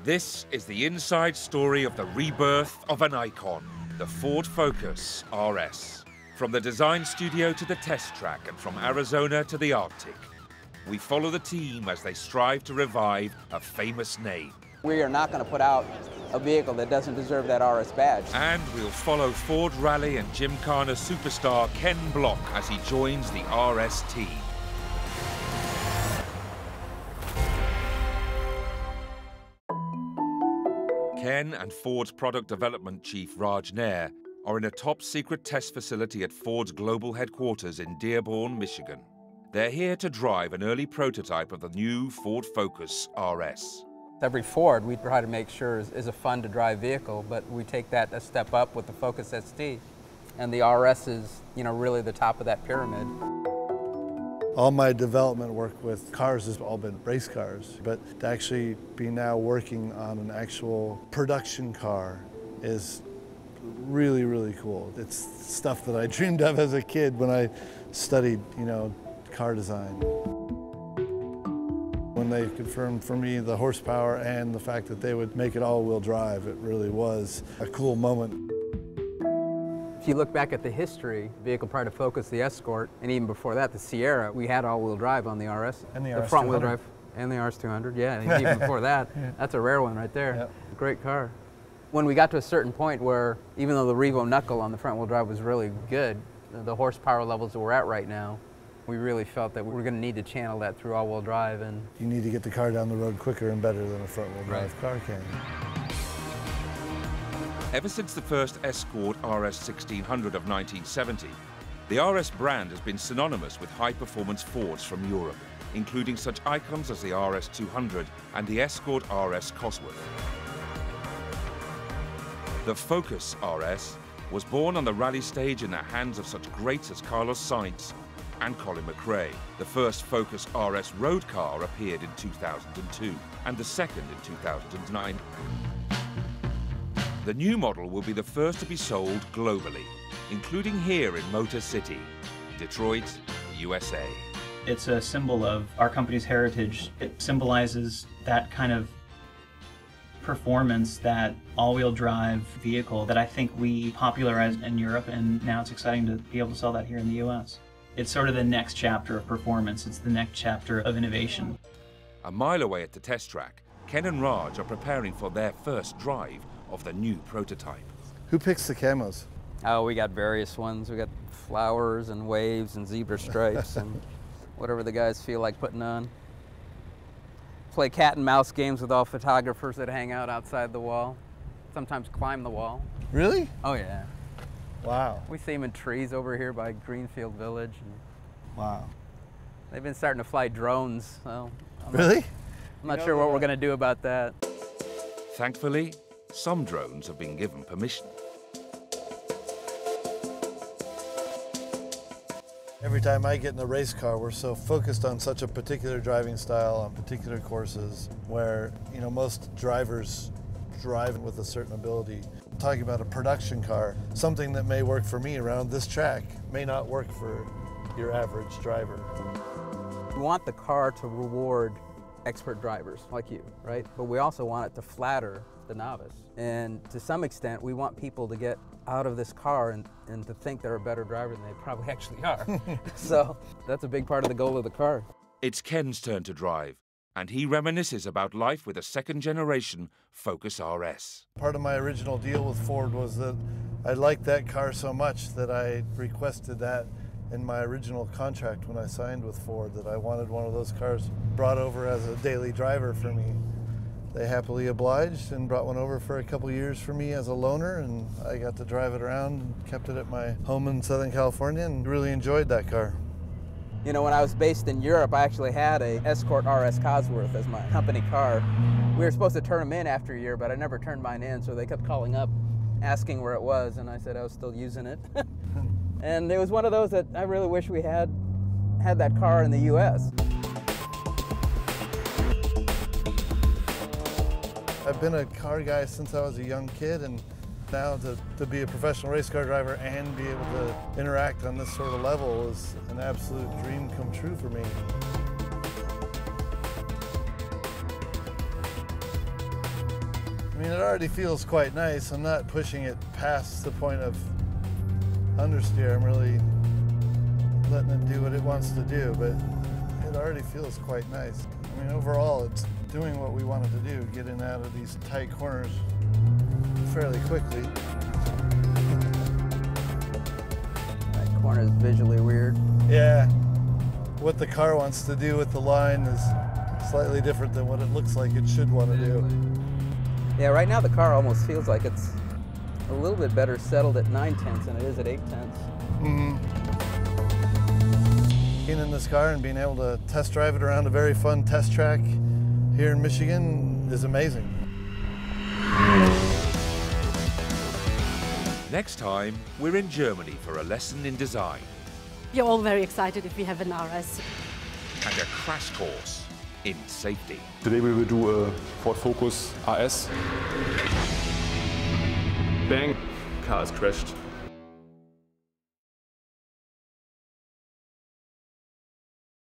This is the inside story of the rebirth of an icon, the Ford Focus RS. From the design studio to the test track and from Arizona to the Arctic, we follow the team as they strive to revive a famous name. We are not going to put out a vehicle that doesn't deserve that RS badge. And we'll follow Ford Rally and Gymkhana superstar Ken Block as he joins the RS team. Ken and Ford's product development chief Raj Nair are in a top-secret test facility at Ford's global headquarters in Dearborn, Michigan. They're here to drive an early prototype of the new Ford Focus RS. Every Ford we try to make sure is a fun-to-drive vehicle, but we take that a step up with the Focus ST. And the RS is, really the top of that pyramid. All my development work with cars has all been race cars, but to actually be now working on an actual production car is really, really cool. It's stuff that I dreamed of as a kid when I studied, car design. When they confirmed for me the horsepower and the fact that they would make it all-wheel drive, it really was a cool moment. If you look back at the history, vehicle prior to Focus, the Escort, and even before that, the Sierra, we had all-wheel drive on the RS. And the RS front-wheel drive. And the RS200, yeah, and even before that. Yeah. That's a rare one right there. Yep. Great car. When we got to a certain point where, even though the Revo knuckle on the front-wheel drive was really good, the horsepower levels that we're at right now, we really felt that we were going to need to channel that through all-wheel drive. And you need to get the car down the road quicker and better than a front-wheel drive car can. Ever since the first Escort RS 1600 of 1970, the RS brand has been synonymous with high-performance Fords from Europe, including such icons as the RS 200 and the Escort RS Cosworth. The Focus RS was born on the rally stage in the hands of such greats as Carlos Sainz and Colin McRae. The first Focus RS road car appeared in 2002 and the second in 2009. The new model will be the first to be sold globally, including here in Motor City, Detroit, USA. It's a symbol of our company's heritage. It symbolizes that kind of performance, that all-wheel drive vehicle that I think we popularized in Europe, and now it's exciting to be able to sell that here in the US. It's sort of the next chapter of performance. It's the next chapter of innovation. A mile away at the test track, Ken and Raj are preparing for their first drive of the new prototype. Who picks the camos? oh, we got various ones. We got flowers and waves and zebra stripes and whatever the guys feel like putting on. Play cat and mouse games with all photographers that hang out outside the wall. Sometimes climb the wall. Really? Oh yeah. Wow. We see them in trees over here by Greenfield Village. And wow. they've been starting to fly drones, so. Really? I'm not sure what we're going to do about that. Thankfully, some drones have been given permission. Every time I get in a race car, we're so focused on such a particular driving style, on particular courses, where, you know, most drivers drive with a certain ability. I'm talking about a production car, something that may work for me around this track may not work for your average driver. We want the car to reward expert drivers like you, right? But we also want it to flatter the novice. And to some extent, we want people to get out of this car and to think they're a better driver than they probably actually are. So that's a big part of the goal of the car. It's Ken's turn to drive, and he reminisces about life with a second-generation Focus RS. Part of my original deal with Ford was that I liked that car so much that I requested that in my original contract when I signed with Ford, that I wanted one of those cars brought over as a daily driver for me. They happily obliged and brought one over for a couple years for me as a loaner, and I got to drive it around and kept it at my home in Southern California and really enjoyed that car. You know, when I was based in Europe, I actually had a Escort RS Cosworth as my company car. We were supposed to turn them in after a year, but I never turned mine in, so they kept calling up, asking where it was, and I said I was still using it. And it was one of those that I really wish we had that car in the US. I've been a car guy since I was a young kid, and now to be a professional race car driver and be able to interact on this sort of level is an absolute dream come true for me. I mean, it already feels quite nice. I'm not pushing it past the point of understeer. I'm really letting it do what it wants to do, but it already feels quite nice. I mean, overall, it's doing what we wanted to do, getting out of these tight corners fairly quickly. That corner is visually weird. Yeah. What the car wants to do with the line is slightly different than what it looks like it should want to do. Yeah, right now the car almost feels like it's a little bit better settled at 9/10 than it is at 8/10. Mm-hmm. Being in this car and being able to test drive it around a very fun test track here in Michigan is amazing. Next time, we're in Germany for a lesson in design You're all very excited if we have an RS. and a crash course in safety. Today we will do a Ford Focus RS. Bang, car has crashed.